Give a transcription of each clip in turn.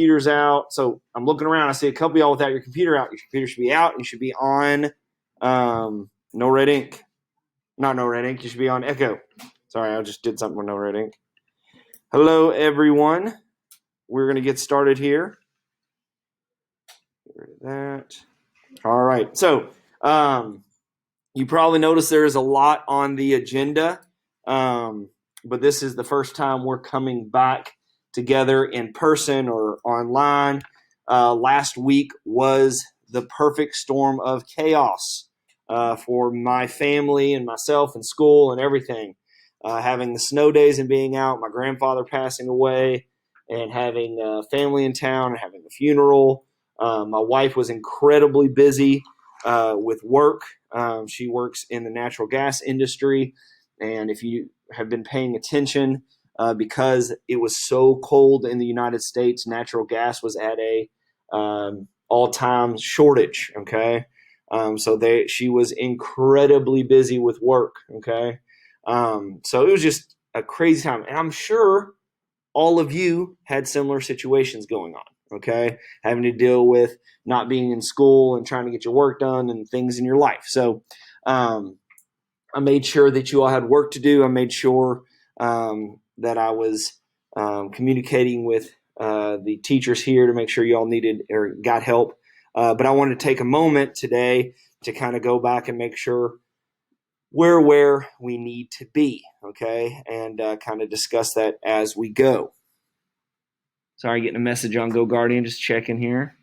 computers out. So I'm looking around. I see a couple of y'all without your computer out. Your computer should be out. You should be on no red ink. Not no red ink. You should be on Echo. Sorry, I just did something with no red ink. Hello, everyone. We're going to get started here. Get rid of that. All right. So you probably noticed there is a lot on the agenda, but this is the first time we're coming back together in person or online. Last week was the perfect storm of chaos for my family and myself and school and everything. Having the snow days and being out, my grandfather passing away, and having family in town and having a funeral. My wife was incredibly busy with work. She works in the natural gas industry, and if you have been paying attention, because it was so cold in the United States, natural gas was at a all-time shortage. Okay, so she was incredibly busy with work. Okay, so it was just a crazy time, and I'm sure all of you had similar situations going on. Okay, having to deal with not being in school and trying to get your work done and things in your life. So I made sure that you all had work to do. I made sure that I was communicating with the teachers here to make sure you all needed or got help. But I wanted to take a moment today to kind of go back and make sure we're where we need to be, okay, and kind of discuss that as we go. Sorry, getting a message on Go Guardian, just checking here.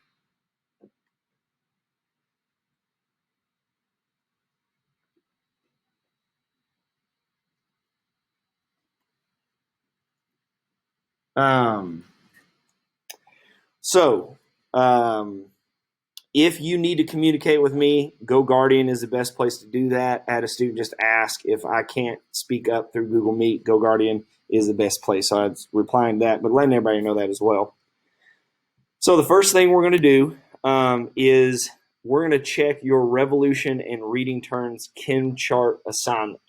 If you need to communicate with me, Go Guardian is the best place to do that. I had a student just ask if I can't speak up through Google Meet. Go Guardian is the best place. So I was replying to that, but letting everybody know that as well. So the first thing we're going to do is we're going to check your Revolution and Reading Turns Chem Chart assignment,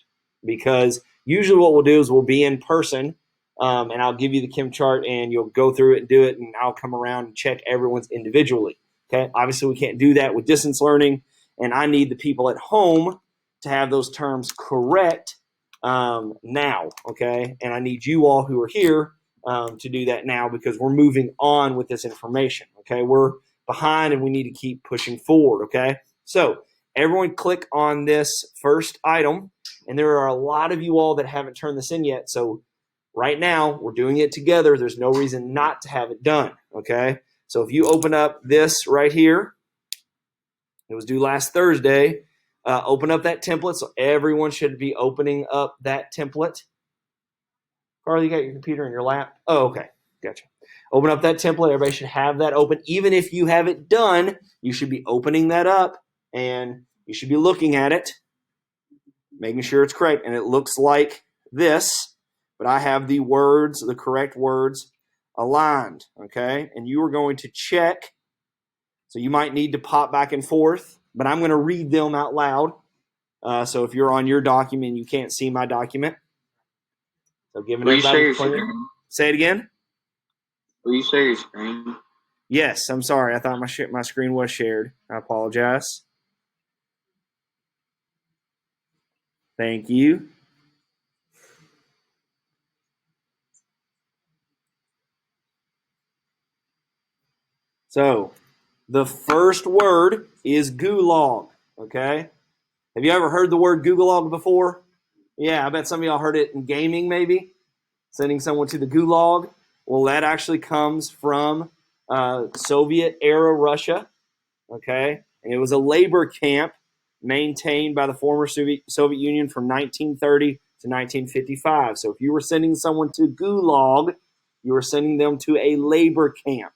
because usually what we'll do is we'll be in person and I'll give you the Chem Chart and you'll go through it and do it, and I'll come around and check everyone's individually. Okay, obviously we can't do that with distance learning, and I need the people at home to have those terms correct now, okay? And I need you all who are here to do that now, because we're moving on with this information, okay? We're behind and we need to keep pushing forward, okay? So everyone click on this first item, and there are a lot of you all that haven't turned this in yet, so right now we're doing it together. There's no reason not to have it done, okay? So if you open up this right here, it was due last Thursday, open up that template. So everyone should be opening up that template. Carl, you got your computer in your lap? Oh, okay. Gotcha. Open up that template. Everybody should have that open. Even if you have it done, you should be opening that up and you should be looking at it, making sure it's correct. And it looks like this, but I have the words, the correct words aligned, okay? And you are going to check. So you might need to pop back and forth, but I'm going to read them out loud. So if you're on your document, you can't see my document. So giving everybody plenty. Say it again. Will you share your screen? Yes, I'm sorry. I thought my screen was shared. I apologize. Thank you. So the first word is gulag, okay? Have you ever heard the word gulag before? Yeah, I bet some of y'all heard it in gaming maybe, sending someone to the gulag. Well, that actually comes from Soviet-era Russia, okay? And it was a labor camp maintained by the former Soviet Union from 1930 to 1955. So if you were sending someone to gulag, you were sending them to a labor camp,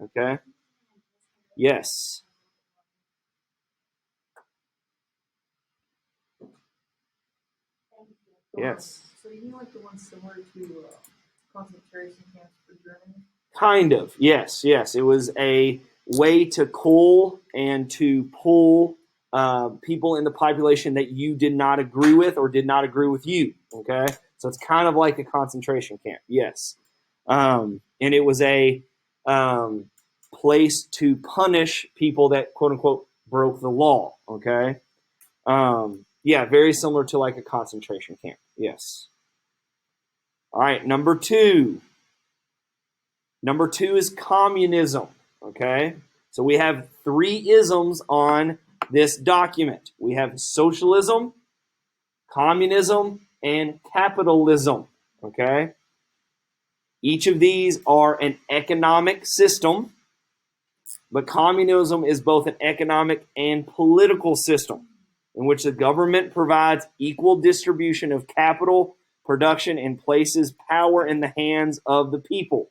okay? Yes. Yes. So you mean like the ones similar to concentration camps for Germany? Kind of, yes. It was a way to cool and to pull people in the population that you did not agree with or did not agree with you, okay? So it's kind of like a concentration camp, yes. And it was a place to punish people that quote unquote broke the law. Okay. Yeah, very similar to like a concentration camp. Yes. All right, number two. Number two is communism. Okay. So we have three isms on this document. We have socialism, communism, and capitalism. Okay. Each of these are an economic system, but communism is both an economic and political system in which the government provides equal distribution of capital, production, and places power in the hands of the people.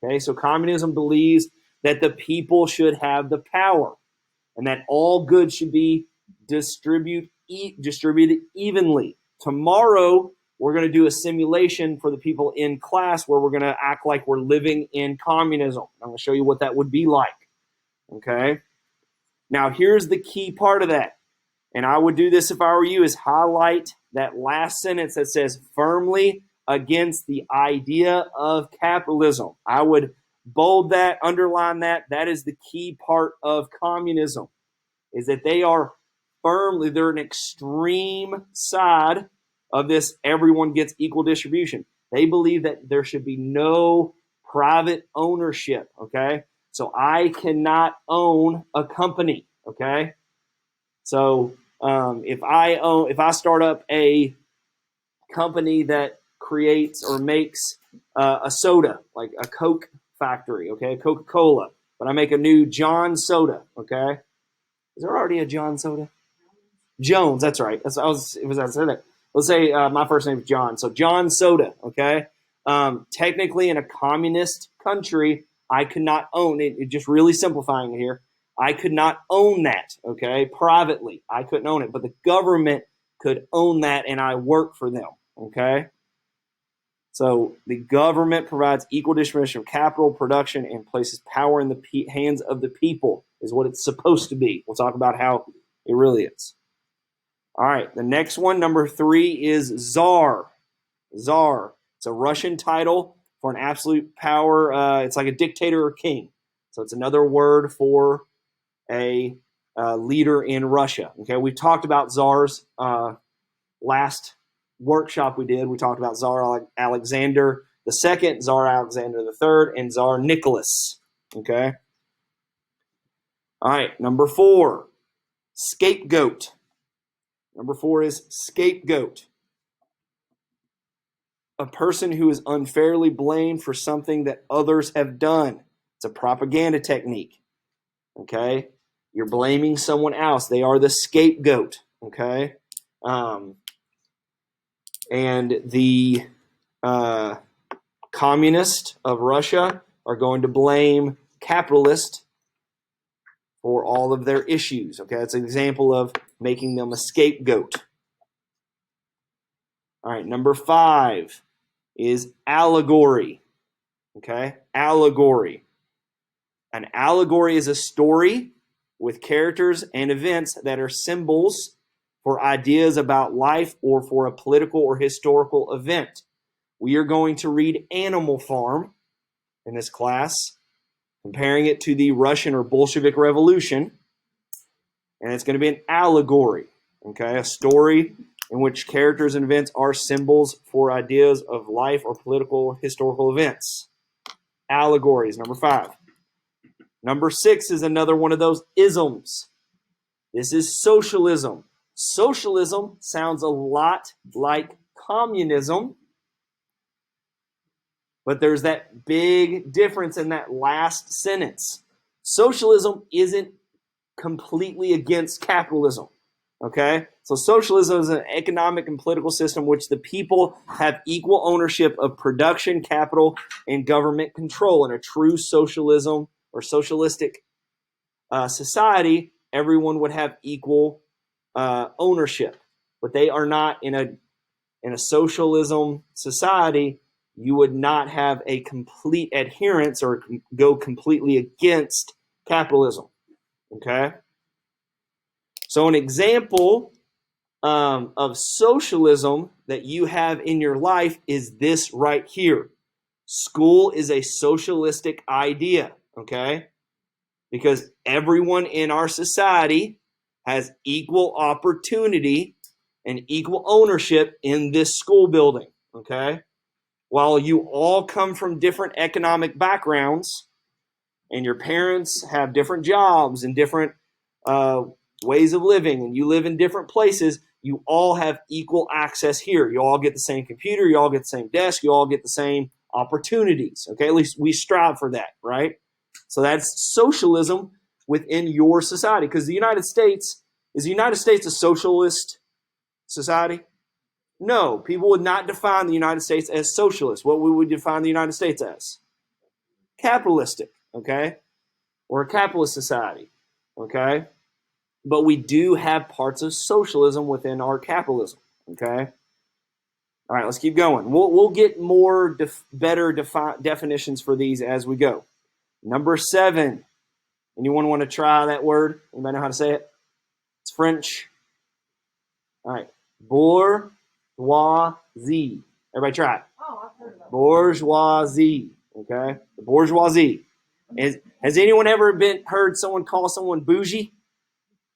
Okay, so communism believes that the people should have the power and that all goods should be distributed evenly. Tomorrow, we're going to do a simulation for the people in class where we're going to act like we're living in communism. I'm going to show you what that would be like. Okay? Now, here's the key part of that. And I would do this if I were you, is highlight that last sentence that says firmly against the idea of capitalism. I would bold that, underline that. That is the key part of communism, is that they are they're an extreme side of this everyone gets equal distribution. They believe that there should be no private ownership, okay? So I cannot own a company, okay? So if I start up a company that creates or makes a soda, like a Coke factory, okay, Coca-Cola, but I make a new John soda, okay? Is there already a John soda? Jones, that's right. I said that. Let's say my first name is John. So John Soda, okay? Technically, in a communist country, I could not own it. Just really simplifying it here. I could not own that, okay? Privately, I couldn't own it. But the government could own that, and I work for them, okay? So the government provides equal distribution of capital, production, and places power in the hands of the people is what it's supposed to be. We'll talk about how it really is. All right, the next one, number 3, is Tsar. Tsar. It's a Russian title for an absolute power. It's like a dictator or king. So it's another word for a leader in Russia. Okay, we talked about czars last workshop we did. We talked about Tsar Alexander II, Tsar Alexander III, and Tsar Nicholas. Okay. All right, number 4, scapegoat. Number 4 is scapegoat. A person who is unfairly blamed for something that others have done. It's a propaganda technique. Okay? You're blaming someone else. They are the scapegoat. Okay? And the communists of Russia are going to blame capitalists for all of their issues. Okay? That's an example of making them a scapegoat. All right, number 5 is allegory. Okay, allegory. An allegory is a story with characters and events that are symbols for ideas about life or for a political or historical event. We are going to read Animal Farm in this class, comparing it to the Russian or Bolshevik Revolution, and it's going to be an allegory. Okay, a story in which characters and events are symbols for ideas of life or political historical events. Allegories, number 5. Number 6 is another one of those isms. This is socialism. Socialism sounds a lot like communism, but there's that big difference in that last sentence. Socialism isn't completely against capitalism. Okay, so socialism is an economic and political system in which the people have equal ownership of production, capital, and government control. In a true socialism or socialistic society, everyone would have equal ownership, but they are not in a socialism society. You would not have a complete adherence or go completely against capitalism. Okay. So an example of socialism that you have in your life is this right here. School is a socialistic idea, okay? Because everyone in our society has equal opportunity and equal ownership in this school building, okay? While you all come from different economic backgrounds and your parents have different jobs and different ways of living and you live in different places, you all have equal access here. You all get the same computer, you all get the same desk, you all get the same opportunities, okay? At least we strive for that, right? So that's socialism within your society. Because the United States, is the United States a socialist society? No, people would not define the United States as socialist. What we would define the United States as? Capitalistic, okay? We're a capitalist society, okay? But we do have parts of socialism within our capitalism, okay? All right, let's keep going. We'll get more better definitions for these as we go. Number 7. Anyone want to try that word? Anybody know how to say it? It's French. All right. Bourgeoisie. Everybody try it. Oh, I've heard of that. Bourgeoisie. Okay? The bourgeoisie. Has anyone ever heard someone call someone bougie?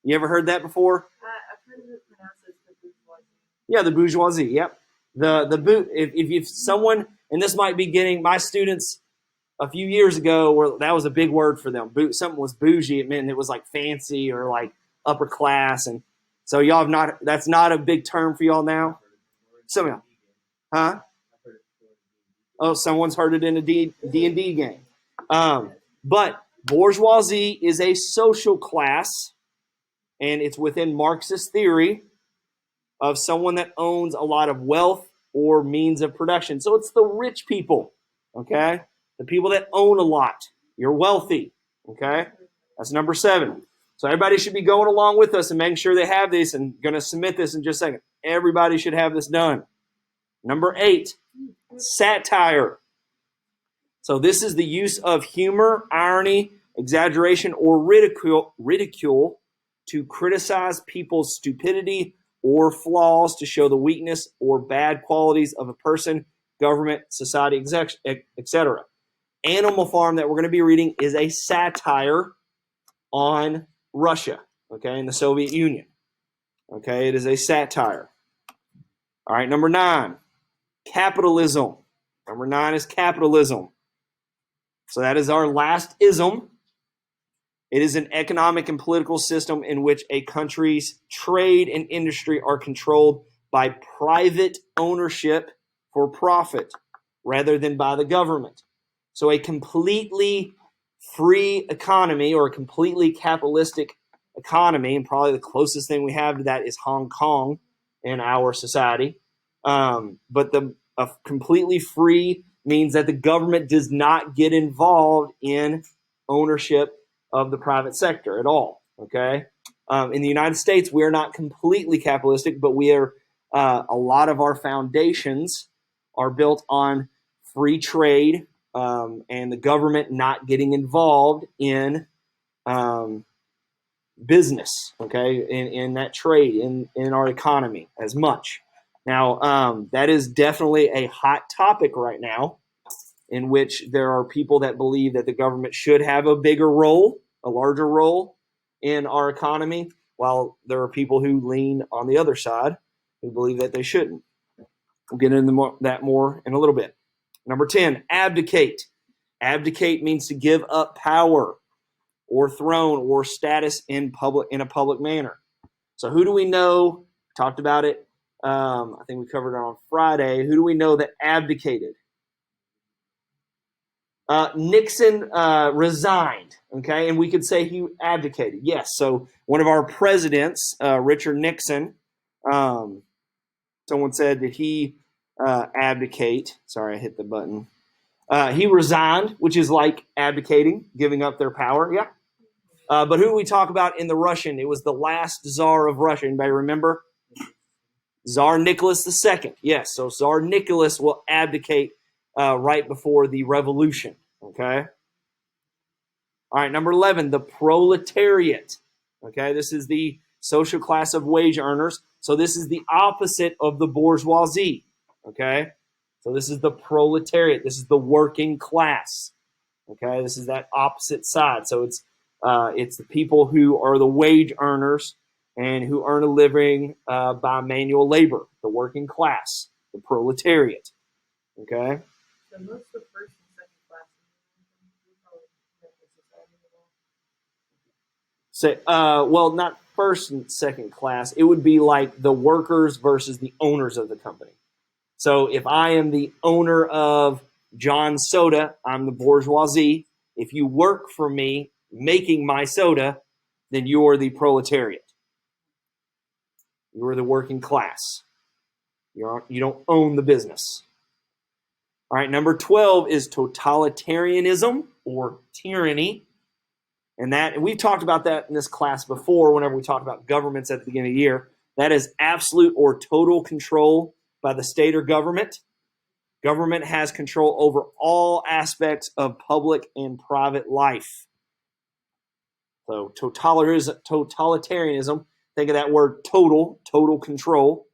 You ever heard that before? I've heard it pronounced as the bourgeoisie. Yeah, the bourgeoisie. Yep. If someone, and this might be getting my students a few years ago, where that was a big word for them. Something was bougie. It meant it was like fancy or like upper class, and so y'all have not. That's not a big term for y'all now. Some of y'all, huh? Oh, someone's heard it in a D&D game. But bourgeoisie is a social class, and it's within Marxist theory of someone that owns a lot of wealth or means of production. So it's the rich people, okay? The people that own a lot. You're wealthy, okay? That's number 7. So everybody should be going along with us and making sure they have this, and going to submit this in just a second. Everybody should have this done. Number 8, satire. So this is the use of humor, irony, exaggeration, or ridicule to criticize people's stupidity or flaws, to show the weakness or bad qualities of a person, government, society, etc. Animal Farm that we're going to be reading is a satire on Russia, okay, and the Soviet Union. Okay, it is a satire. All right, number 9, capitalism. Number 9 is capitalism. So that is our last ism. It is an economic and political system in which a country's trade and industry are controlled by private ownership for profit rather than by the government. So a completely free economy, or a completely capitalistic economy, and probably the closest thing we have to that is Hong Kong in our society. But a completely free means that the government does not get involved in ownership of the private sector at all, okay? In the United States, we are not completely capitalistic, but we are, a lot of our foundations are built on free trade, and the government not getting involved in business, okay, in that trade, in our economy as much. Now, that is definitely a hot topic right now, in which there are people that believe that the government should have a bigger role, a larger role in our economy, while there are people who lean on the other side who believe that they shouldn't. We'll get into that more in a little bit. Number 10, abdicate. Abdicate means to give up power or throne or status in a public manner. So who do we know? Talked about it. I think we covered it on Friday. Who do we know that abdicated? Nixon resigned, okay? And we could say he abdicated. Yes, so one of our presidents, Richard Nixon, someone said that he abdicate. Sorry, I hit the button. He resigned, which is like abdicating, giving up their power, yeah. But who do we talk about in the Russian? It was the last Tsar of Russia. Anybody remember? Tsar Nicholas II. Yes, so Tsar Nicholas will abdicate right before the revolution, okay? All right, number 11, the proletariat. Okay, this is the social class of wage earners. So this is the opposite of the bourgeoisie, okay? So this is the proletariat. This is the working class. Okay, this is that opposite side. So it's the people who are the wage earners and who earn a living by manual labor, the working class, the proletariat. Okay. So most of the first and second class we probably have this society involved. Say, well, not first and second class. It would be like the workers versus the owners of the company. So if I am the owner of John Soda, I'm the bourgeoisie. If you work for me making my soda, then you're the proletariat. You're the working class. You don't own the business. All right, number 12 is totalitarianism or tyranny. And we've talked about that in this class before whenever we talk about governments at the beginning of the year. That is absolute or total control by the state or government. Government has control over all aspects of public and private life. So totalitarianism, think of that word total control.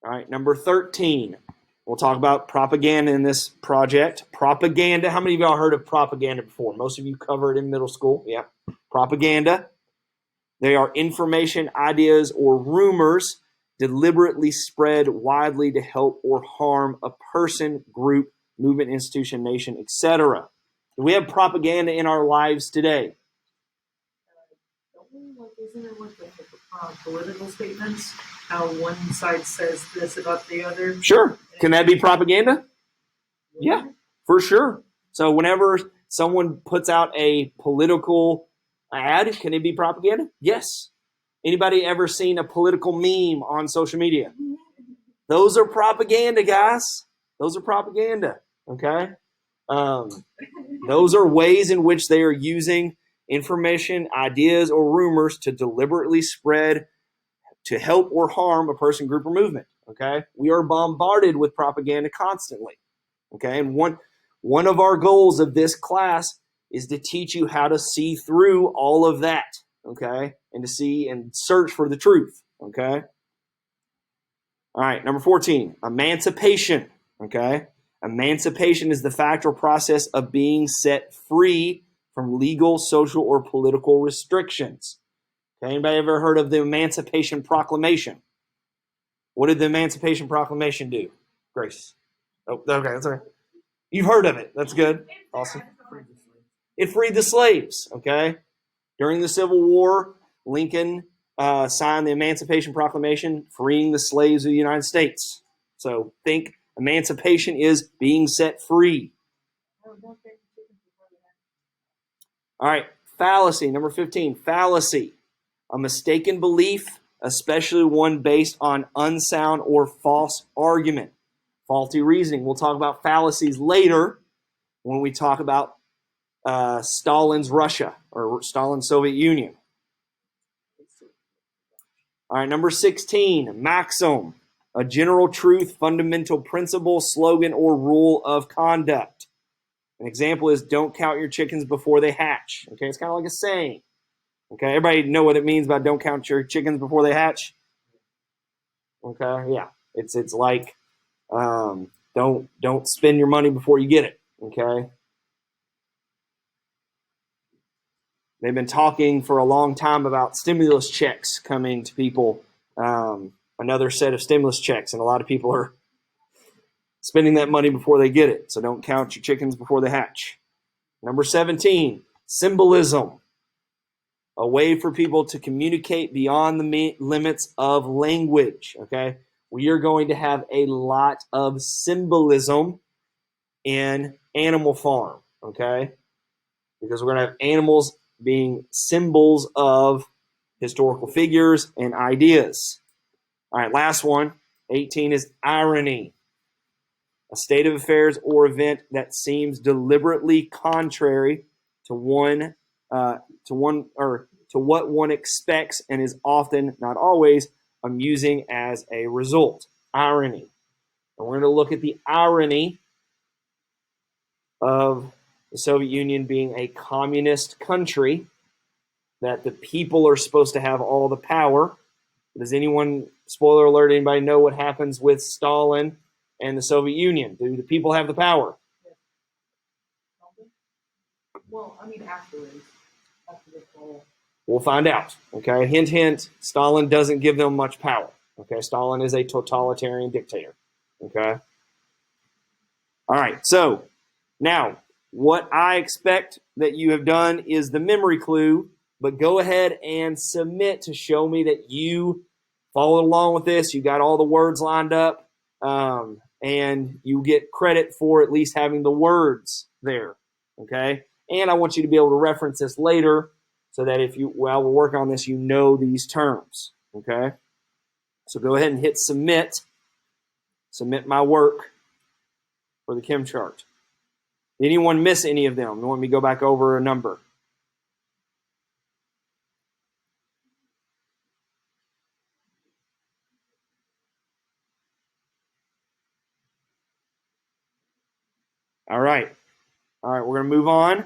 All right, number 13. We'll talk about propaganda in this project. Propaganda, how many of y'all heard of propaganda before? Most of you covered in middle school. Yeah, propaganda. They are information, ideas, or rumors deliberately spread widely to help or harm a person, group, movement, institution, nation, etc. We have propaganda in our lives today. Isn't it like the political statements? How one side says this about the other? Sure. Can that be propaganda? Yeah, for sure. So whenever someone puts out a political ad, can it be propaganda? Yes. Anybody ever seen a political meme on social media? Those are propaganda, guys. Those are propaganda. Okay. Those are ways in which they are using information, ideas, or rumors to deliberately spread to help or harm a person, group, or movement. Okay. We are bombarded with propaganda constantly. Okay. And one of our goals of this class is to teach you how to see through all of that. Okay. And to see and search for the truth. Okay. All right. Number 14, emancipation. Okay. Emancipation is the fact or process of being set free from legal, social, or political restrictions. Okay. Anybody ever heard of the Emancipation Proclamation? What did the Emancipation Proclamation do? Grace. Oh, okay. That's all right. You've heard of it. That's good. Awesome. It freed the slaves. Okay. During the Civil War, Lincoln signed the Emancipation Proclamation, freeing the slaves of the United States. So think emancipation is being set free. All right, fallacy, number 15, fallacy. A mistaken belief, especially one based on unsound or false argument. Faulty reasoning. We'll talk about fallacies later when we talk about Stalin's Russia or Stalin's Soviet Union. All right, number 16, maxim. A general truth, fundamental principle, slogan, or rule of conduct. An example is don't count your chickens before they hatch. Okay, it's kind of like a saying. Okay, everybody know what it means by don't count your chickens before they hatch? Okay, yeah. It's like don't spend your money before you get it. Okay. They've been talking for a long time about stimulus checks coming to people, another set of stimulus checks, and a lot of people are spending that money before they get it. So don't count your chickens before they hatch. Number 17, symbolism. A way for people to communicate beyond the limits of language. Okay, we are going to have a lot of symbolism in Animal Farm. Okay, because we're going to have animals being symbols of historical figures and ideas. All right, last one, 18 is irony. A state of affairs or event that seems deliberately contrary to what one expects and is often, not always, amusing as a result. Irony. And we're going to look at the irony of the Soviet Union being a communist country, that the people are supposed to have all the power, Does anyone, spoiler alert, anybody know what happens with Stalin and the Soviet Union? Do the people have the power? Well, I mean, afterwards, after the fall. We'll find out. Okay, hint, hint. Stalin doesn't give them much power. Okay, Stalin is a totalitarian dictator. Okay. All right. So now, what I expect that you have done is the memory clue, but go ahead and submit to show me that you followed along with this. You got all the words lined up, and you get credit for at least having the words there. Okay. And I want you to be able to reference this later so that if you, while we're working on this, you know these terms. Okay. So go ahead and hit submit. Submit my work for the chem chart. Did anyone miss any of them? You want me to go back over a number? All right. All right, we're going to move on.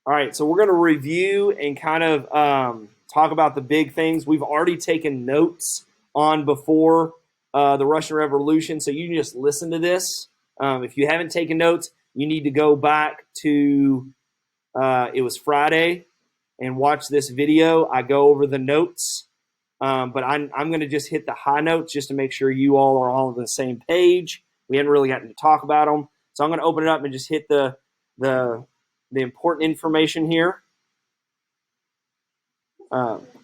All right, so we're going to review and kind of talk about the big things. We've already taken notes on before the Russian Revolution, so you can just listen to this. If you haven't taken notes, you need to go back to, it was Friday, and watch this video. I go over the notes, but I'm going to just hit the high notes just to make sure you all are all on the same page. We haven't really gotten to talk about them, so I'm going to open it up and just hit the important information here.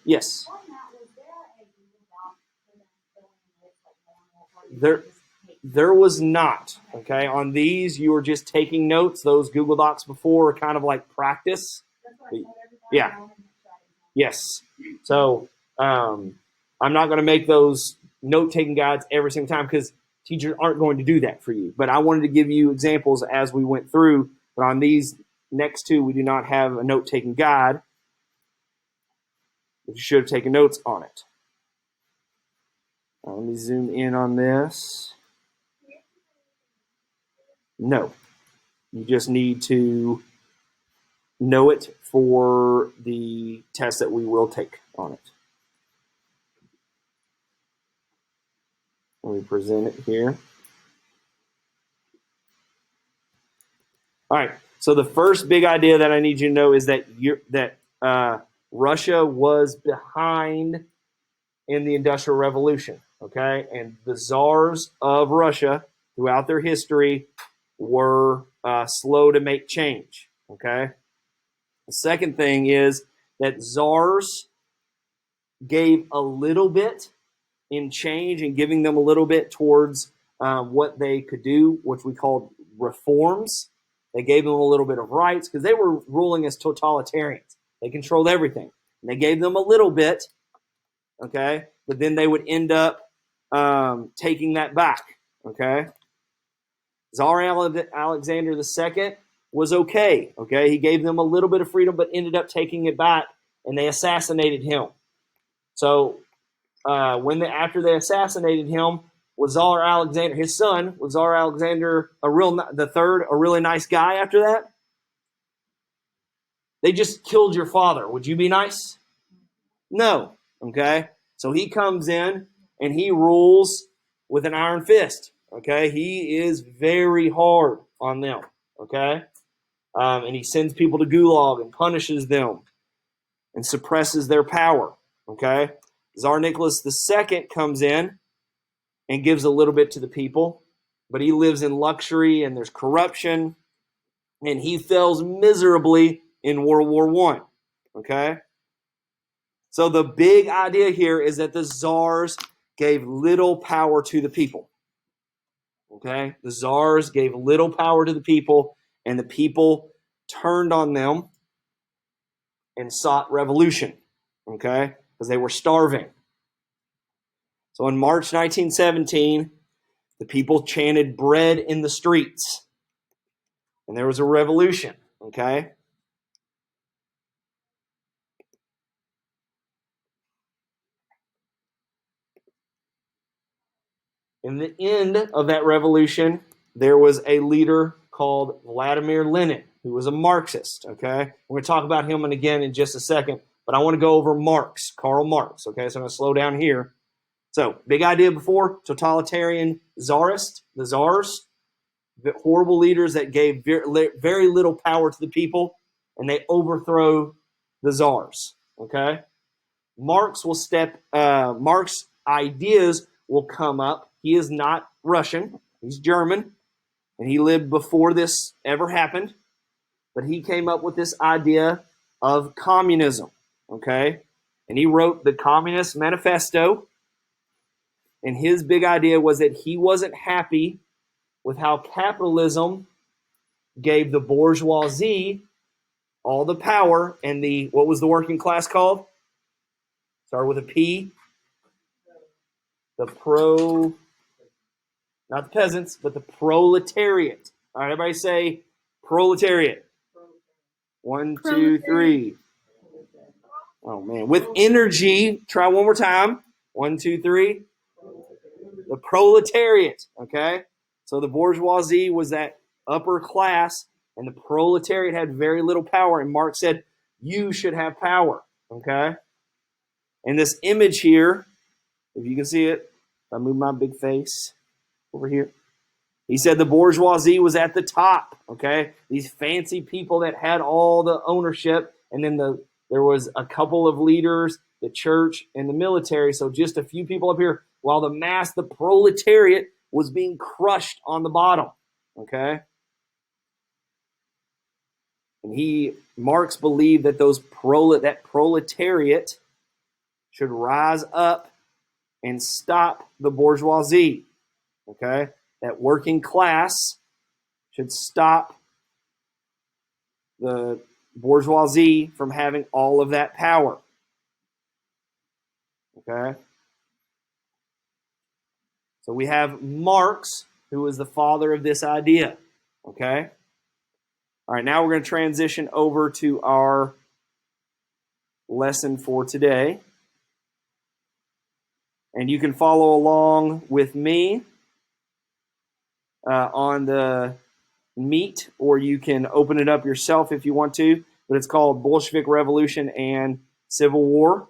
Yes. There was not. Okay, on these you were just taking notes. Those Google Docs before are kind of like practice. Yeah. Yes. So I'm not going to make those note-taking guides every single time because teachers aren't going to do that for you. But I wanted to give you examples as we went through. But on these next two, we do not have a note-taking guide. But you should have taken notes on it. Let me zoom in on this. No. You just need to know it for the test that we will take on it. Let me present it here. All right. So the first big idea that I need you to know is that Russia was behind in the Industrial Revolution. Okay, and the czars of Russia throughout their history were slow to make change. Okay. The second thing is that czars gave a little bit in change and giving them a little bit towards what they could do, which we called reforms. They gave them a little bit of rights because they were ruling as totalitarians. They controlled everything. And they gave them a little bit, okay? But then they would end up taking that back, okay? Tsar Alexander II was okay, okay? He gave them a little bit of freedom, but ended up taking it back, and they assassinated him. So after they assassinated him, was Tsar Alexander, his son, was Tsar Alexander the third, a really nice guy after that? They just killed your father. Would you be nice? No. Okay? So he comes in and he rules with an iron fist. Okay? He is very hard on them. Okay? And he sends people to Gulag and punishes them and suppresses their power. Okay? Tsar Nicholas II comes in and gives a little bit to the people, but he lives in luxury and there's corruption, and he fails miserably in World War I. Okay? So the big idea here is that the czars gave little power to the people. Okay? The czars gave little power to the people, and the people turned on them and sought revolution. Okay? Because they were starving. So in March 1917, the people chanted bread in the streets. And there was a revolution. Okay? In the end of that revolution, there was a leader called Vladimir Lenin. who was a Marxist, okay? We're going to talk about him again in just a second, but I want to go over Marx, Karl Marx, okay? So I'm going to slow down here. So, big idea before, totalitarian czarist, the czars, the horrible leaders that gave very little power to the people, and they overthrow the czars, okay? Marx ideas will come up. He is not Russian, he's German, and he lived before this ever happened, but he came up with this idea of communism, okay? And he wrote the Communist Manifesto, and his big idea was that he wasn't happy with how capitalism gave the bourgeoisie all the power and what was the working class called? Started with a P. Not the peasants, but the proletariat. All right, everybody say proletariat. 1, 2, 3. Oh, man. With energy, try one more time. 1, 2, 3. The proletariat, okay? So the bourgeoisie was that upper class, and the proletariat had very little power. And Marx said, you should have power, okay? And this image here, if you can see it, if I move my big face over here, he said the bourgeoisie was at the top, okay? These fancy people that had all the ownership, and then there was a couple of leaders, the church, and the military, so just a few people up here, while the proletariat, was being crushed on the bottom, okay? And Marx believed that that proletariat should rise up and stop the bourgeoisie, okay? That working class should stop the bourgeoisie from having all of that power, okay? So we have Marx, who is the father of this idea, okay? All right, now we're going to transition over to our lesson for today. And you can follow along with me on the Meet, or you can open it up yourself if you want to, but it's called Bolshevik Revolution and Civil War.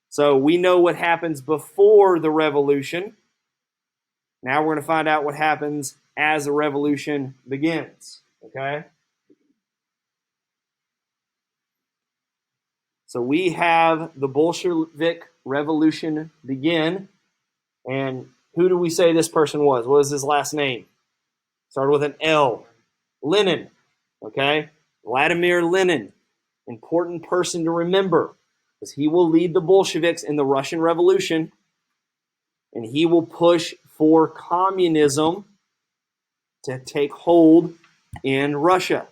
So we know what happens before the revolution. Now we're going to find out what happens as the revolution begins, okay? So we have the Bolshevik Revolution begin, and who do we say this person was? What was his last name? Started with an L. Lenin, okay? Vladimir Lenin, important person to remember, because he will lead the Bolsheviks in the Russian Revolution, and he will push for communism to take hold in Russia.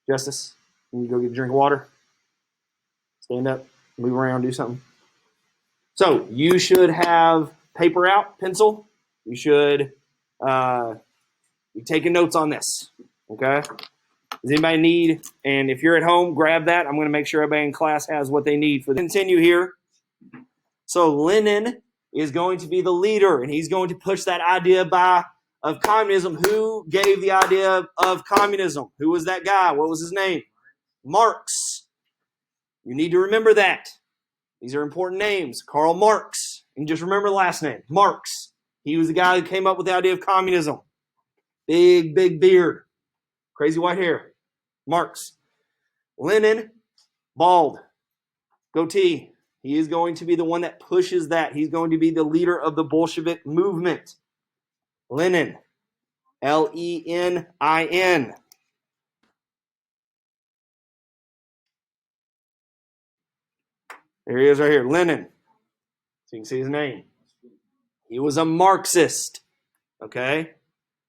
Justice, can you go get a drink of water? Stand up, move around, do something. So you should have paper out, pencil. You should be taking notes on this, okay? Does anybody need, and if you're at home, grab that. I'm going to make sure everybody in class has what they need for the continue here. So Lenin is going to be the leader, and he's going to push that idea of communism. Who gave the idea of communism? Who was that guy? What was his name? Marx. You need to remember that. These are important names. Karl Marx. And just remember the last name, Marx. He was the guy who came up with the idea of communism. Big, big beard. Crazy white hair. Marx. Lenin, bald. Goatee. He is going to be the one that pushes that. He's going to be the leader of the Bolshevik movement. Lenin. Lenin. There he is right here, Lenin. So you can see his name. He was a Marxist, okay?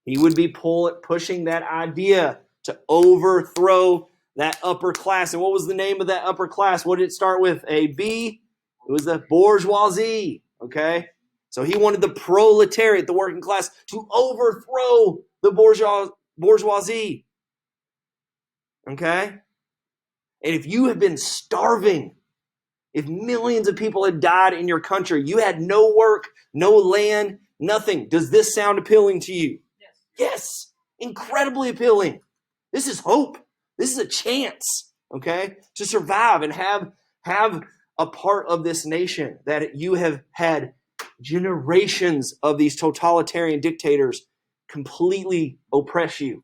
He would be pushing that idea to overthrow that upper class. And what was the name of that upper class? What did it start with? A B? It was the bourgeoisie, okay? So he wanted the proletariat, the working class, to overthrow the bourgeoisie, okay? And if you have been starving, if millions of people had died in your country, you had no work, no land, nothing. Does this sound appealing to you? Yes. Yes. incredibly appealing. This is hope. This is a chance, okay, to survive and have a part of this nation that you have had generations of these totalitarian dictators completely oppress you.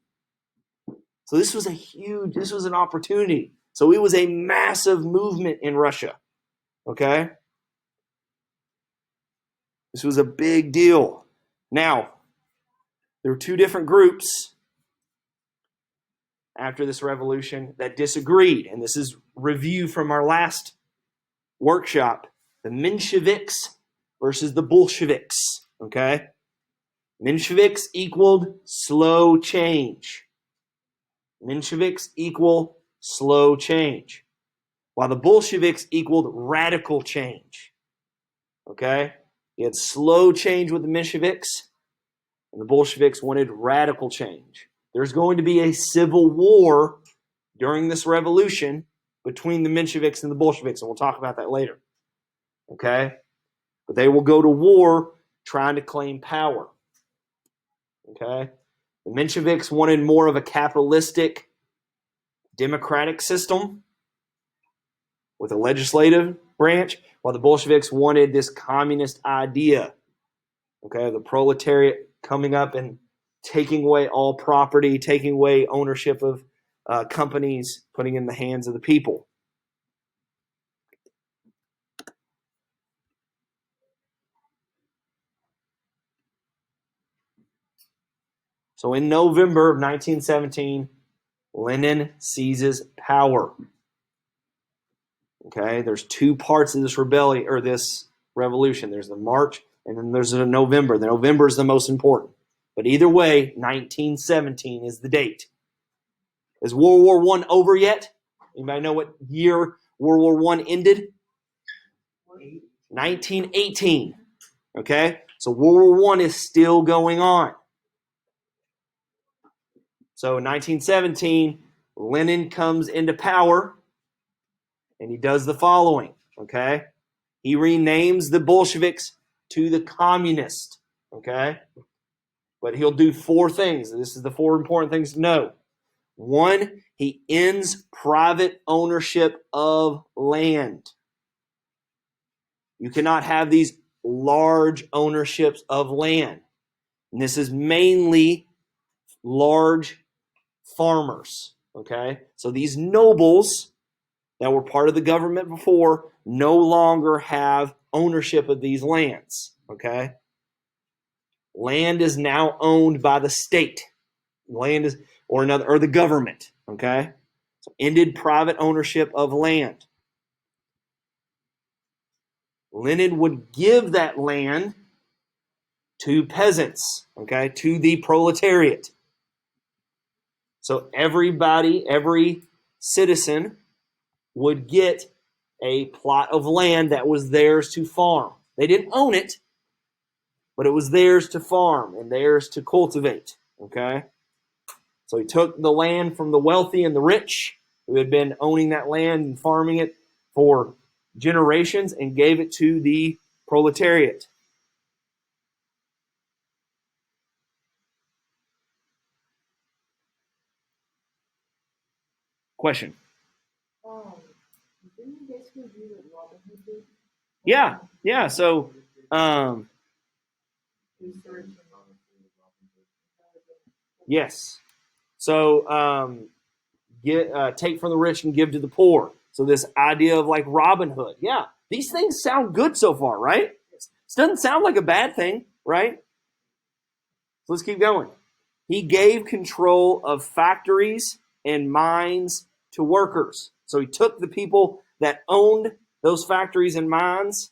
So this was an opportunity. So it was a massive movement in Russia, okay? This was a big deal. Now, there were two different groups after this revolution that disagreed, and this is review from our last workshop, the Mensheviks versus the Bolsheviks, okay? Mensheviks equaled slow change. Mensheviks equal slow change, while the Bolsheviks equaled radical change, okay? You had slow change with the Mensheviks, and the Bolsheviks wanted radical change. There's going to be a civil war during this revolution between the Mensheviks and the Bolsheviks, and we'll talk about that later. Okay? But they will go to war trying to claim power. Okay? The Mensheviks wanted more of a capitalistic, democratic system with a legislative branch, while the Bolsheviks wanted this communist idea. Okay? The proletariat coming up and taking away all property, taking away ownership of companies, putting in the hands of the people. So in November of 1917, Lenin seizes power. Okay, there's two parts of this rebellion or this revolution. There's the March and then there's the November. The November is the most important. But either way, 1917 is the date. Is World War I over yet? Anybody know what year World War I ended? 1918. Okay, so World War I is still going on. So in 1917, Lenin comes into power and he does the following, okay? He renames the Bolsheviks to the communists, okay? But he'll do four things. This is the four important things to know. One, he ends private ownership of land. You cannot have these large ownerships of land. And this is mainly large farmers, okay? So these nobles that were part of the government before no longer have ownership of these lands, okay? Land is now owned by the state. Land is or the government, okay? So ended private ownership of land. Lenin would give that land to peasants, okay, to the proletariat. So every citizen would get a plot of land that was theirs to farm. They didn't own it, but it was theirs to farm and theirs to cultivate, okay? So he took the land from the wealthy and the rich who had been owning that land and farming it for generations and gave it to the proletariat. Question? Didn't you guys review what Robin Hood did? Yeah. So, Research and yes. So, take from the rich and give to the poor. So this idea of like Robin Hood. Yeah, these things sound good so far, right? This doesn't sound like a bad thing, right? So let's keep going. He gave control of factories and mines to workers. So he took the people that owned those factories and mines.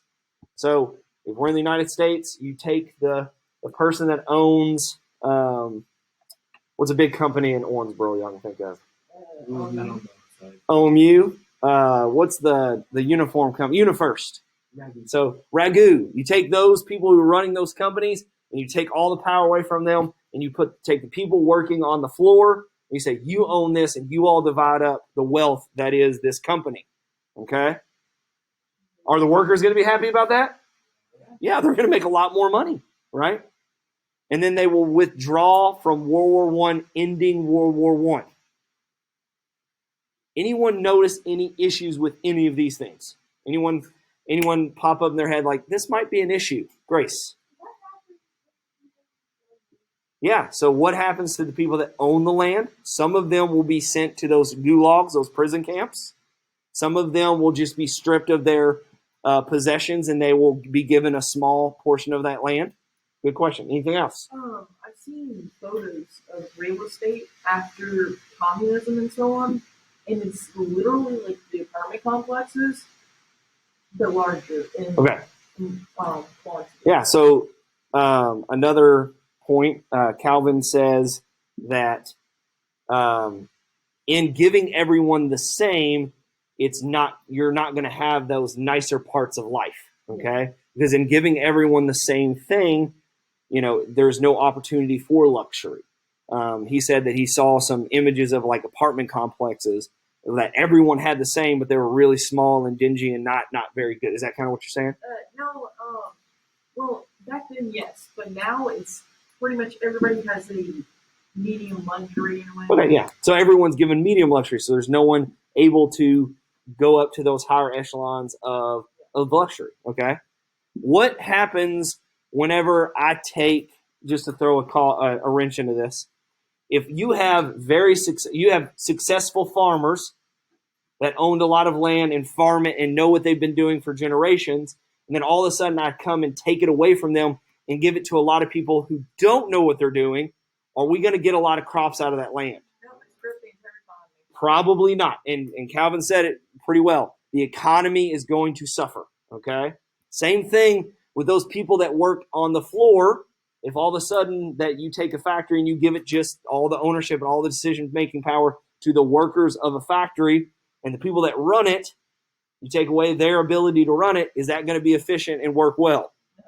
So if we're in the United States, you take the person that owns, what's a big company in Owensboro y'all can think of? OMU. What's the uniform company? UniFirst. So Ragu. You take those people who are running those companies and you take all the power away from them and you take the people working on the floor and you say, you own this and you all divide up the wealth that is this company. Okay? Are the workers going to be happy about that? Yeah, they're going to make a lot more money, right? and then they will withdraw from World War One, ending World War One. Anyone notice any issues with any of these things? Anyone pop up in their head like, this might be an issue? Grace. Yeah, so what happens to the people that own the land? Some of them will be sent to those gulags, those prison camps. Some of them will just be stripped of their possessions, and they will be given a small portion of that land. Good question. Anything else? I've seen photos of real estate after communism and so on, and it's literally like the apartment complexes, but larger in Okay. quantity. Yeah, so another point, Calvin says that in giving everyone the same, you're not going to have those nicer parts of life, okay? Because in giving everyone the same thing, there's no opportunity for luxury. He said that he saw some images of like apartment complexes that everyone had the same, but they were really small and dingy and not very good. Is that kind of what you're saying? No, well, back then, yes, but now it's pretty much everybody has a medium luxury in a way. Okay, yeah. So everyone's given medium luxury, so there's no one able to go up to those higher echelons of luxury, okay? What happens whenever I take, just to throw a wrench into this, if you have successful farmers that owned a lot of land and farm it and know what they've been doing for generations, and then all of a sudden I come and take it away from them and give it to a lot of people who don't know what they're doing, are we going to get a lot of crops out of that land? No, it's the entire economy. Probably not. And Calvin said it pretty well. The economy is going to suffer, okay? Same thing with those people that work on the floor. If all of a sudden that you take a factory and you give it just all the ownership and all the decision-making power to the workers of a factory and the people that run it, you take away their ability to run it, is that going to be efficient and work well? No.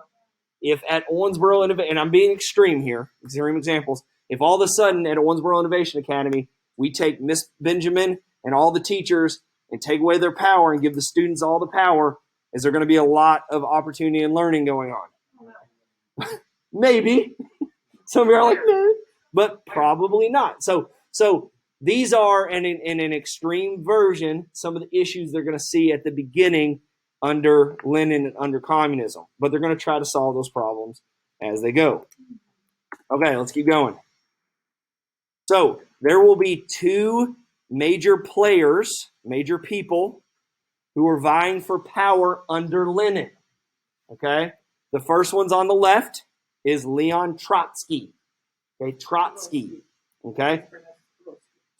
If at Owensboro Innovation, and I'm being extreme examples, if all of a sudden at Owensboro Innovation Academy, we take Miss Benjamin and all the teachers and take away their power and give the students all the power, is there going to be a lot of opportunity and learning going on? No. Maybe. Some of you are like, no, but probably not. So these are, in an extreme version, some of the issues they're going to see at the beginning under Lenin and under communism. But they're going to try to solve those problems as they go. Okay, let's keep going. So there will be two major players, major people, who are vying for power under Lenin. Okay? The first one's on the left is Leon Trotsky. Okay, Trotsky. Okay?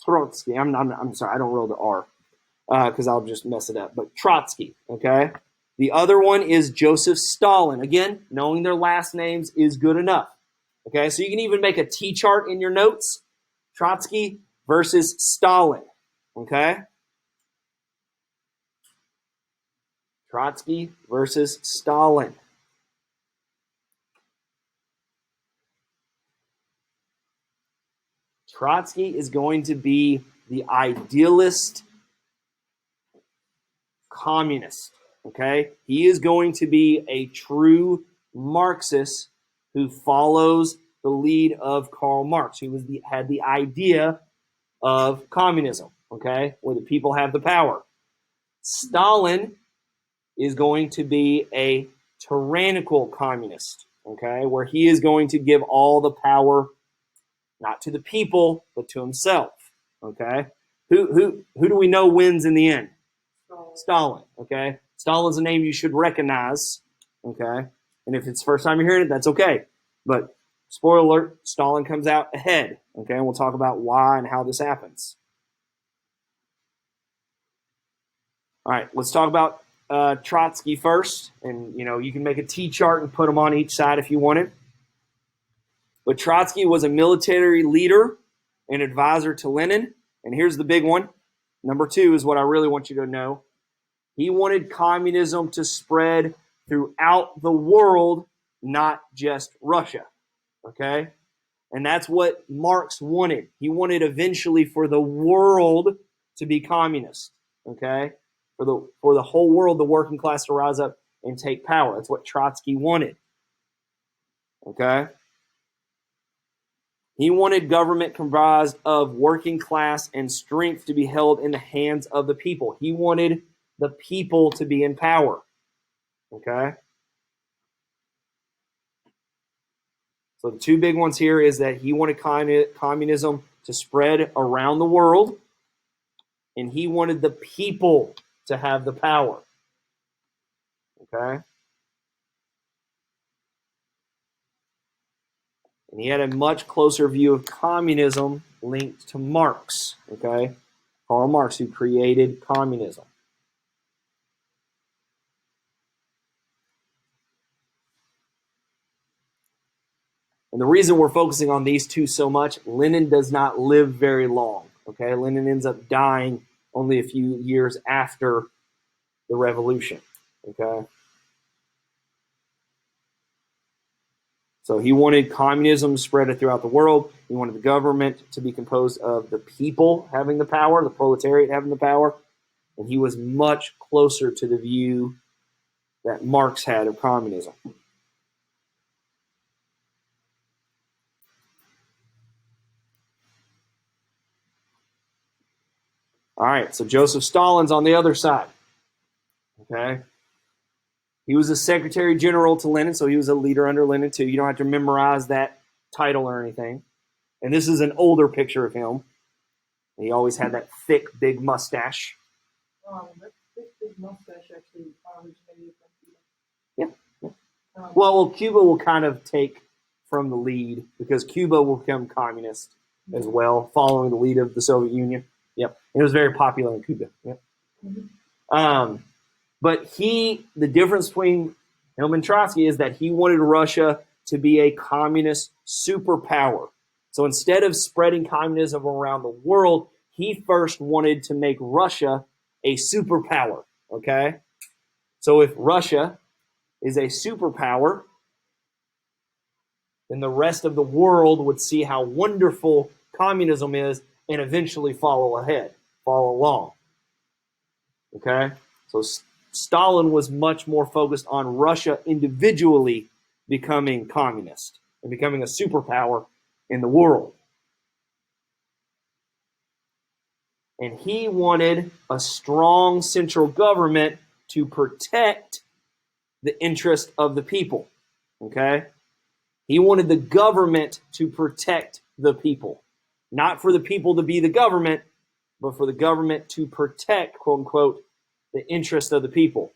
Trotsky. I'm sorry, I don't roll the R because I'll just mess it up. But Trotsky. Okay? The other one is Joseph Stalin. Again, knowing their last names is good enough. Okay, so you can even make a T-chart in your notes. Trotsky versus Stalin. Okay? Trotsky versus Stalin. Trotsky is going to be the idealist communist. Okay? He is going to be a true Marxist who follows the lead of Karl Marx, who had the idea of communism, okay, where the people have the power. Stalin is going to be a tyrannical communist, okay, where he is going to give all the power not to the people but to himself, okay. Who do we know wins in the end? Stalin, okay. Stalin's a name you should recognize, okay, and if it's the first time you're hearing it, that's okay. But spoiler alert, Stalin comes out ahead, okay, and we'll talk about why and how this happens. All right, let's talk about Trotsky first, and you can make a T-chart and put them on each side if you wanted. But Trotsky was a military leader and advisor to Lenin, and here's the big one. Number 2 is what I really want you to know. He wanted communism to spread throughout the world, not just Russia, okay? And that's what Marx wanted. He wanted eventually for the world to be communist, okay? For the whole world, the working class to rise up and take power. That's what Trotsky wanted, okay? He wanted government comprised of working class and strength to be held in the hands of the people. He wanted the people to be in power. Okay? So the two big ones here is that he wanted communism to spread around the world, and he wanted the people to have the power. Okay? And he had a much closer view of communism linked to Marx. Okay? Karl Marx, who created communism. And the reason we're focusing on these two so much, Lenin does not live very long. Okay, Lenin ends up dying only a few years after the revolution. Okay, so he wanted communism spread throughout the world. He wanted the government to be composed of the people having the power, the proletariat having the power, and he was much closer to the view that Marx had of communism. All right, so Joseph Stalin's on the other side. Okay, he was a secretary general to Lenin, so he was a leader under Lenin too. You don't have to memorize that title or anything. And this is an older picture of him. He always had that thick, big mustache. That big mustache actually originated from Cuba. Yeah. Well, Cuba will kind of take from the lead because Cuba will become communist as well, following the lead of the Soviet Union. Yep. It was very popular in Cuba. Yep. Mm-hmm. But the difference between him and Trotsky is that he wanted Russia to be a communist superpower. So instead of spreading communism around the world, he first wanted to make Russia a superpower. Okay? So if Russia is a superpower, then the rest of the world would see how wonderful communism is and eventually follow along. Okay? So Stalin was much more focused on Russia individually becoming communist and becoming a superpower in the world. And he wanted a strong central government to protect the interest of the people. Okay? He wanted the government to protect the people. Not for the people to be the government, but for the government to protect, quote unquote, the interest of the people.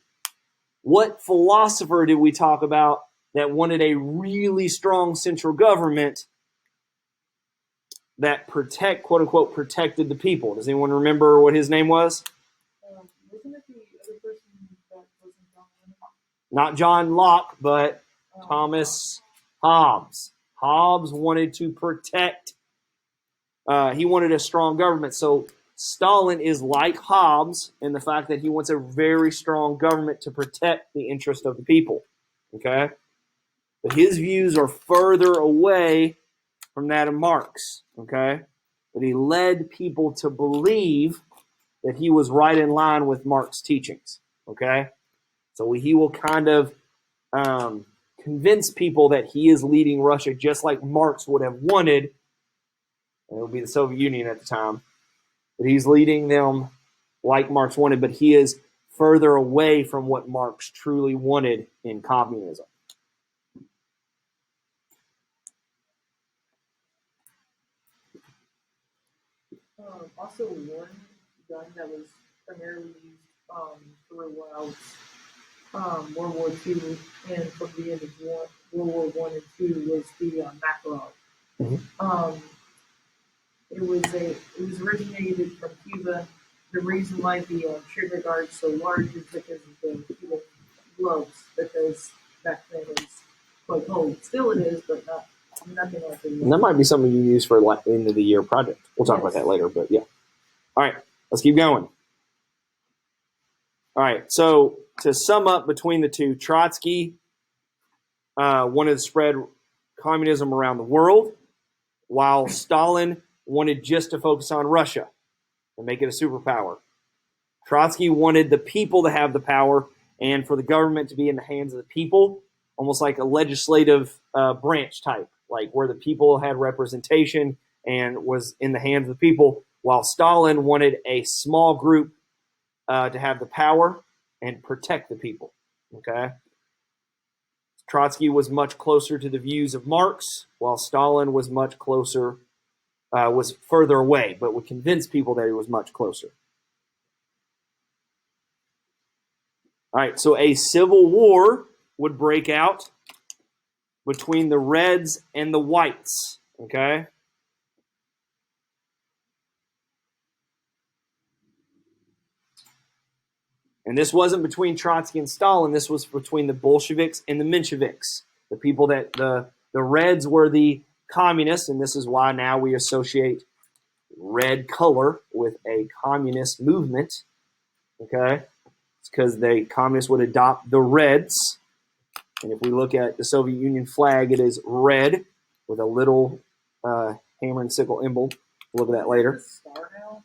What philosopher did we talk about that wanted a really strong central government that quote unquote, protected the people? Does anyone remember what his name was? Wasn't it the other person that wasn't John Lennon? Not John Locke, but Thomas Hobbes. Hobbes wanted to protect. He wanted a strong government. So Stalin is like Hobbes in the fact that he wants a very strong government to protect the interest of the people. Okay? But his views are further away from that of Marx. Okay? But he led people to believe that he was right in line with Marx's teachings. Okay? So he will kind of convince people that he is leading Russia just like Marx would have wanted. And it would be the Soviet Union at the time. But he's leading them like Marx wanted, but he is further away from what Marx truly wanted in communism. Also, one gun that was primarily used throughout World War II and from the end of World War I and II was the Makarov. Mm-hmm. It was originated from Cuba. The reason why the trigger guard is so large is because of the Cuban gloves, because back then it was quite cold. Still it is, but nothing like it. And that might be something you use for like end of the year project. We'll talk about that later, but yeah. All right, let's keep going. All right, so to sum up between the two, Trotsky wanted to spread communism around the world, while Stalin wanted just to focus on Russia and make it a superpower. Trotsky wanted the people to have the power and for the government to be in the hands of the people, almost like a legislative branch type. like where the people had representation and was in the hands of the people, while Stalin wanted a small group to have the power and protect the people. Okay. Trotsky was much closer to the views of Marx, while Stalin was much closer, was further away, but would convince people that he was much closer. All right, so a civil war would break out between the Reds and the Whites, okay? And this wasn't between Trotsky and Stalin. This was between the Bolsheviks and the Mensheviks. The people that the Reds were the communists, and this is why now we associate red color with a communist movement. Okay, it's because the communists would adopt the Reds. And if we look at the Soviet Union flag, it is red with a little hammer and sickle emblem. We'll look at that later. Star now?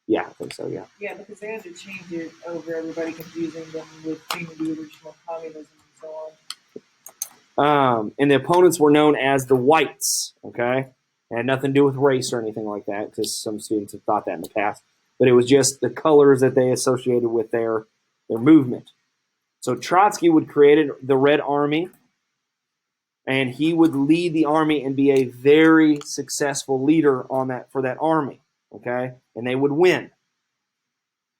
Yeah, I think so, yeah. Yeah, because they had to change it over, everybody confusing them with changing the original communism and so on. And the opponents were known as the Whites, okay? It had nothing to do with race or anything like that, because some students have thought that in the past. But it was just the colors that they associated with their movement. So Trotsky would create the Red Army, and he would lead the army and be a very successful leader for that army, okay? And they would win,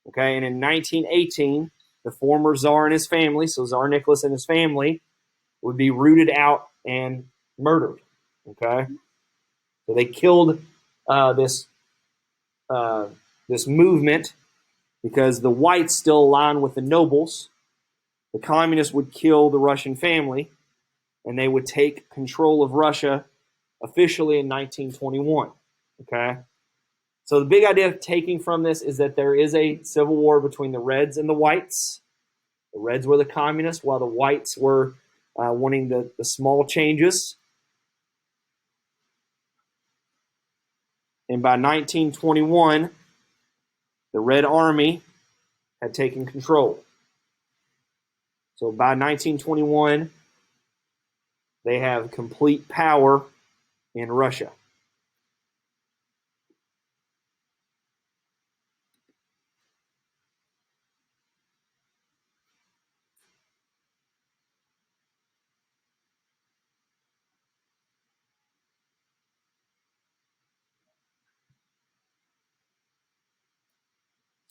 okay? And in 1918, the former Tsar and his family, so Tsar Nicholas and his family, would be rooted out and murdered, okay? So they killed this movement because the whites still aligned with the nobles. The communists would kill the Russian family, and they would take control of Russia officially in 1921, okay? So the big idea of taking from this is that there is a civil war between the Reds and the Whites. The Reds were the communists, while the Whites were wanting the small changes. And by 1921, the Red Army had taken control. So by 1921, they have complete power in Russia.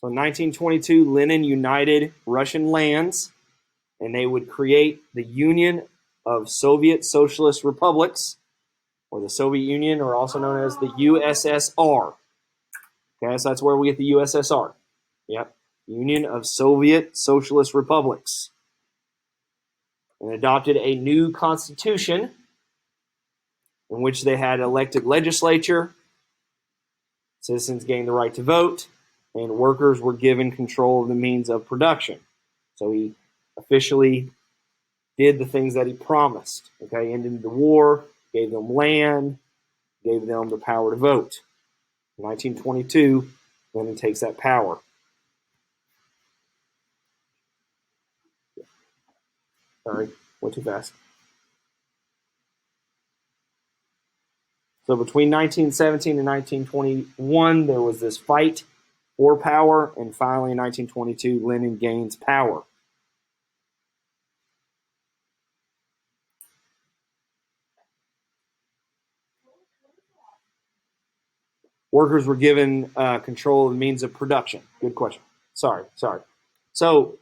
So in 1922, Lenin united Russian lands, and they would create the Union of Soviet Socialist Republics, or the Soviet Union, or also known as the USSR. Okay, so that's where we get the USSR. Yep, Union of Soviet Socialist Republics. And adopted a new constitution in which they had elected legislature, citizens gained the right to vote, and workers were given control of the means of production. So he officially did the things that he promised. Okay, ended the war, gave them land, gave them the power to vote. In 1922, Lenin takes that power. Sorry, went too fast. So between 1917 and 1921, there was this fight for power, and finally in 1922, Lenin gains power. Workers were given control of the means of production. Good question. Sorry. So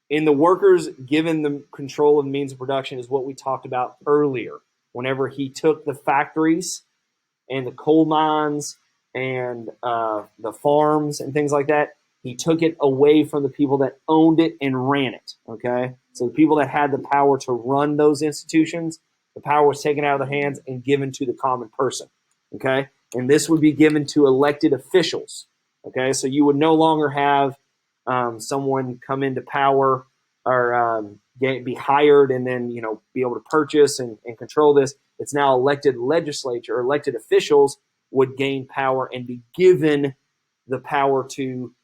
in the workers given the control of the means of production is what we talked about earlier. Whenever he took the factories and the coal mines and the farms and things like that, he took it away from the people that owned it and ran it, okay? So the people that had the power to run those institutions, the power was taken out of their hands and given to the common person, okay? And this would be given to elected officials, okay? So you would no longer have someone come into power or be hired and then, be able to purchase and control this. It's now elected legislature or elected officials would gain power and be given the power to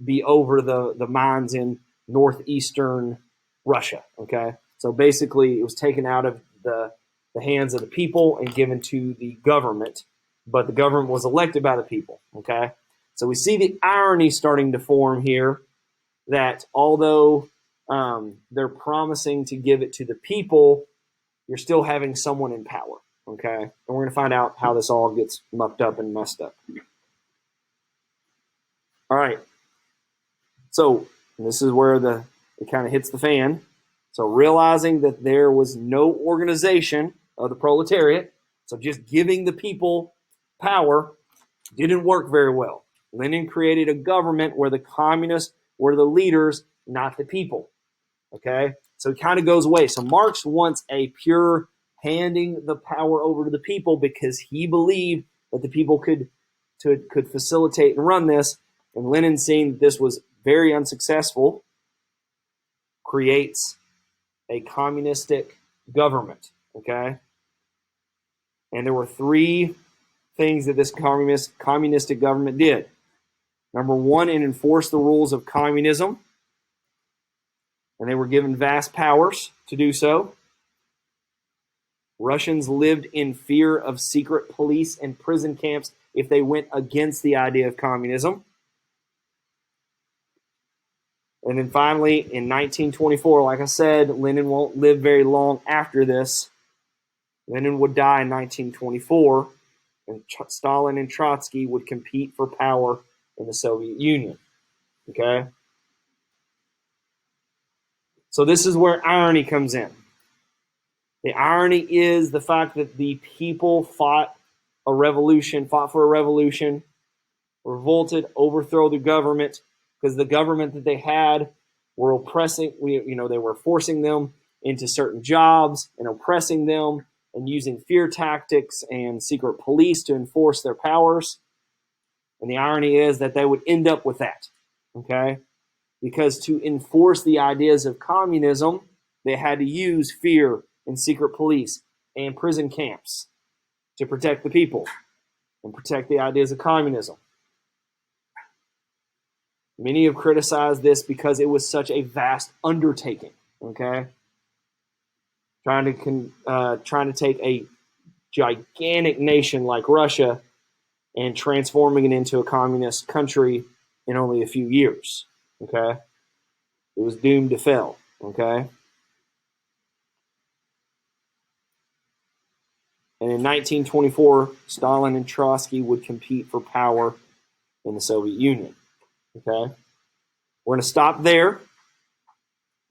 be over the mines in northeastern Russia, okay? So basically it was taken out of the the hands of the people and given to the government, but the government was elected by the people. Okay, so we see the irony starting to form here that although they're promising to give it to the people, you're still having someone in power. Okay, and we're going to find out how this all gets mucked up and messed up. All right, so this is where it kind of hits the fan. So realizing that there was no organization of the proletariat, so just giving the people power didn't work very well. Lenin created a government where the communists were the leaders, not the people. Okay, so it kind of goes away. So Marx wants a pure handing the power over to the people because he believed that the people could facilitate and run this. And Lenin, seeing that this was very unsuccessful, creates a communistic government. Okay, and there were three things that this communistic government did. Number one, it enforced the rules of communism, and they were given vast powers to do so. Russians lived in fear of secret police and prison camps if they went against the idea of communism. And then finally, in 1924, like I said, Lenin won't live very long after this. Lenin would die in 1924, and Stalin and Trotsky would compete for power in the Soviet Union. Okay? So this is where irony comes in. The irony is the fact that the people fought for a revolution, revolted, overthrow the government, because the government that they had were oppressing, they were forcing them into certain jobs and oppressing them and using fear tactics and secret police to enforce their powers. And the irony is that they would end up with that, okay? Because to enforce the ideas of communism, they had to use fear and secret police and prison camps to protect the people and protect the ideas of communism. Many have criticized this because it was such a vast undertaking, okay? Trying to take a gigantic nation like Russia and transforming it into a communist country in only a few years, okay? It was doomed to fail, okay? And in 1924, Stalin and Trotsky would compete for power in the Soviet Union, okay? We're going to stop there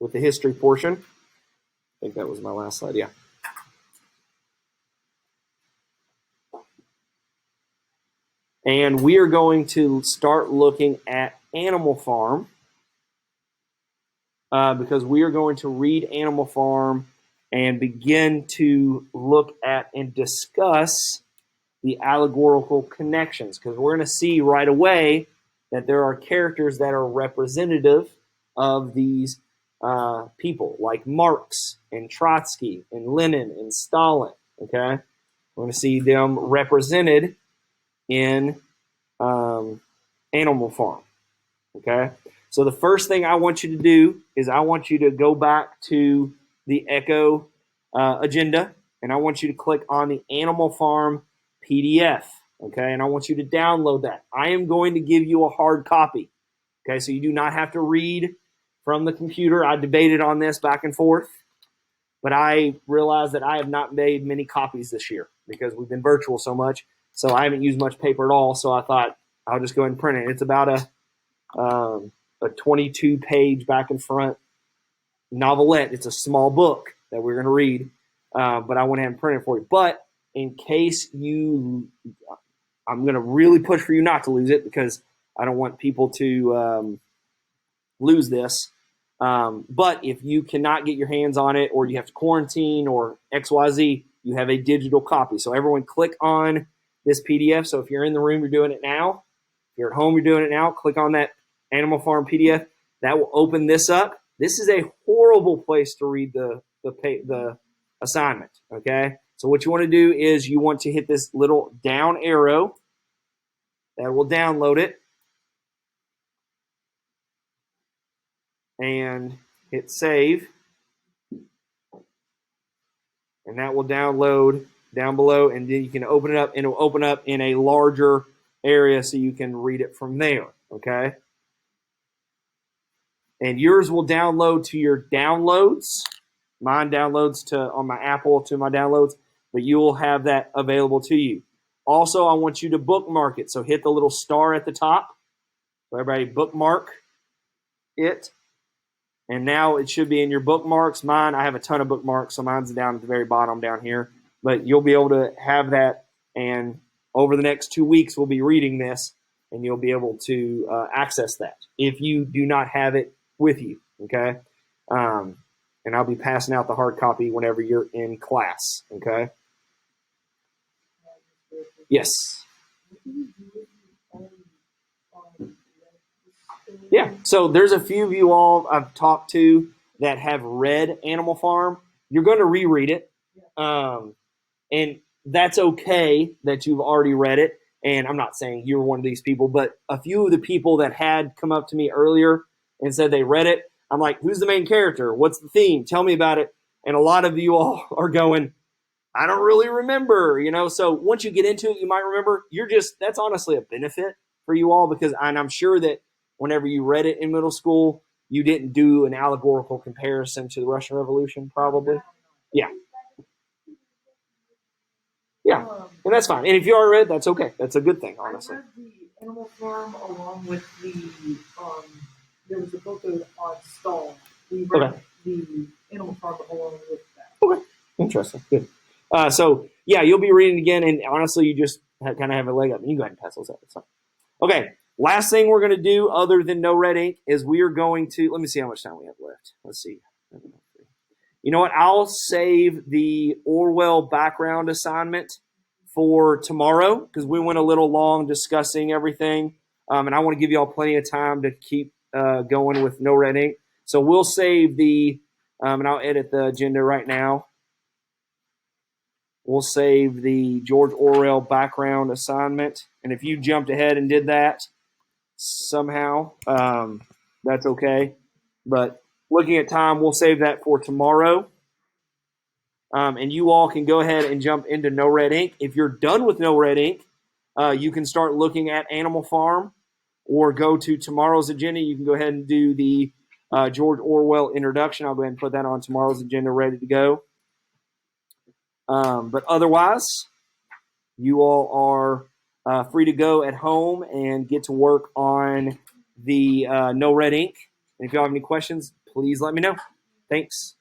with the history portion. I think that was my last slide, yeah. And we are going to start looking at Animal Farm because we are going to read Animal Farm and begin to look at and discuss the allegorical connections, because we're going to see right away that there are characters that are representative of these people, like Marx and Trotsky and Lenin and Stalin, okay? We're going to see them represented in Animal Farm, okay? So the first thing I want you to do is I want you to go back to the Echo agenda, and I want you to click on the Animal Farm PDF, okay? And I want you to download that. I am going to give you a hard copy, okay? So you do not have to read from the computer. I debated on this back and forth, but I realized that I have not made many copies this year because we've been virtual so much, so I haven't used much paper at all, so I thought I'll just go ahead and print it. It's about a 22-page back and front novelette. It's a small book that we're going to read, but I went ahead and print it for you. But in case I'm going to really push for you not to lose it because I don't want people to lose this. But if you cannot get your hands on it, or you have to quarantine or XYZ, you have a digital copy. So everyone click on this PDF. So if you're in the room, you're doing it now. If you're at home, you're doing it now. Click on that Animal Farm PDF. That will open this up. This is a horrible place to read the assignment, okay? So what you want to do is you want to hit this little down arrow. That will download it. And hit save. and that will download down below, and then you can open it up, and it will open up in a larger area so you can read it from there, okay? And yours will download to your downloads. Mine downloads to on my Apple to my downloads, but you will have that available to you. Also, I want you to bookmark it. So hit the little star at the top. So everybody bookmark it. And now it should be in your bookmarks. Mine, I have a ton of bookmarks, so mine's down at the very bottom down here. But you'll be able to have that, and over the next 2 weeks, we'll be reading this, and you'll be able to access that if you do not have it with you, okay? And I'll be passing out the hard copy whenever you're in class, okay? Yes. Yeah, so there's a few of you all I've talked to that have read Animal Farm. You're going to reread it, and that's okay that you've already read it. And I'm not saying you're one of these people, but a few of the people that had come up to me earlier and said they read it, I'm like, who's the main character? What's the theme? Tell me about it. And a lot of you all are going, I don't really remember, So once you get into it, you might remember. That's honestly a benefit for you all, because I'm sure that whenever you read it in middle school, you didn't do an allegorical comparison to the Russian Revolution, probably. Yeah. Yeah, and that's fine. And if you already read, that's okay. That's a good thing, honestly. I read the Animal Farm along with the, there was a book on Stall. We read the Animal Farm along with that. Okay, interesting. Good. So, yeah, you'll be reading again, and honestly, you just kind of have a leg up. You can go ahead and pass those out. It's fine. Okay, last thing we're going to do other than no red ink is we are going to, let me see how much time we have left. Let's see. You know what? I'll save the Orwell background assignment for tomorrow because we went a little long discussing everything, and I want to give you all plenty of time to keep going with no red ink. So we'll save the, and I'll edit the agenda right now. We'll save the George Orwell background assignment, and if you jumped ahead and did that somehow, that's okay. But looking at time, we'll save that for tomorrow. And you all can go ahead and jump into No Red Ink. If you're done with No Red Ink, you can start looking at Animal Farm or go to tomorrow's agenda. You can go ahead and do the George Orwell introduction. I'll go ahead and put that on tomorrow's agenda ready to go. But otherwise, you all are free to go at home and get to work on the No Red Ink. And if you all have any questions, please let me know. Thanks.